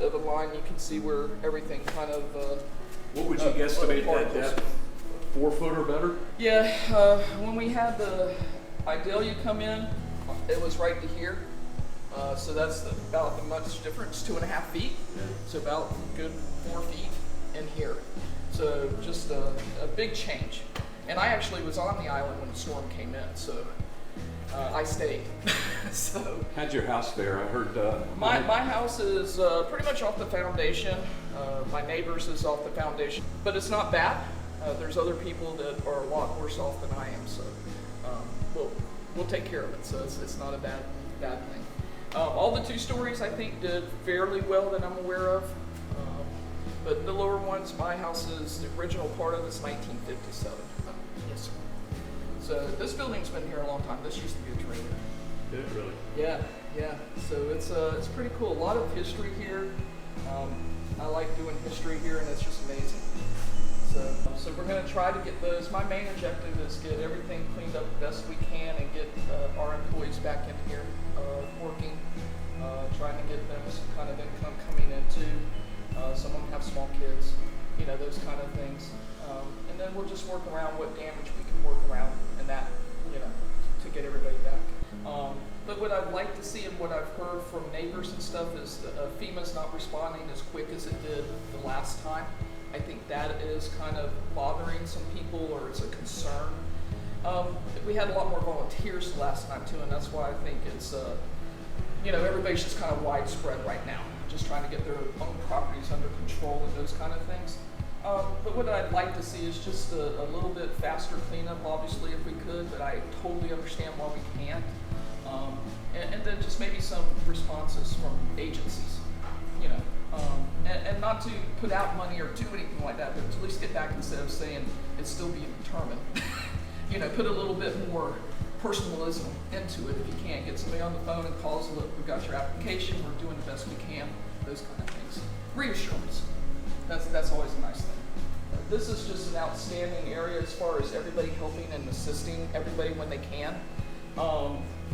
of a line. You can see where everything kind of. What would you guesstimate that depth? 4 foot or better? Yeah, when we had the Idalia come in, it was right to here. So that's about the much difference, 2.5 feet. Yeah. So about a good 4 feet in here. So just a big change. And I actually was on the island when the storm came in, so I stayed. So How'd your house fare? I heard. my house is pretty much off the foundation. My neighbor's is off the foundation, but it's not bad. There's other people that are a lot worse off than I am, so we'll take care of it. So it's not a bad thing. All the 2 stories I think did fairly well that I'm aware of, but the lower ones, my house is the original part of it's 1957. Yes, sir. So this building's been here a long time. This used to be a trailer. Did it really? Yeah. So it's pretty cool. A lot of history here. I like doing history here, and it's just amazing. So we're going to try to get those. My main objective is get everything cleaned up the best we can and get our employees back in here working, trying to get them some kind of income coming in too. Some of them have small kids, those kind of things. And then we'll just work around what damage we can work around and that, to get everybody back. But what I'd like to see and what I've heard from neighbors and stuff is FEMA's not responding as quick as it did the last time. I think that is kind of bothering some people, or it's a concern. We had a lot more volunteers the last time too, and that's why I think it's, everybody's just kind of widespread right now, just trying to get their own properties under control and those kind of things. But what I'd like to see is just a little bit faster cleanup, obviously, if we could, but I totally understand why we can't. And then just maybe some responses from agencies, and not to put out money or do anything like that, but to at least get back instead of saying it's still being determined. Put a little bit more personalism into it if you can't. Get somebody on the phone and calls, look, we've got your application, we're doing the best we can, those kind of things. Reassurance. That's always a nice thing. This is just an outstanding area as far as everybody helping and assisting everybody when they can.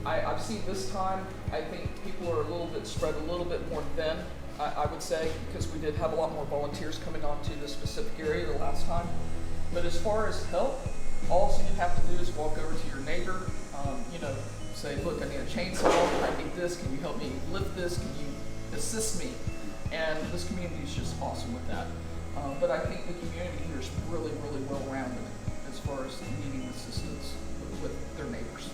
I've seen this time, I think people are a little bit spread a little bit more thin, I would say, because we did have a lot more volunteers coming onto this specific area the last time. But as far as help, all you have to do is walk over to your neighbor, say, look, I need a chainsaw, I need this, can you help me lift this, can you assist me? And this community is just awesome with that. But I think the community here is really, really well-rounded as far as needing assistance with their neighbors.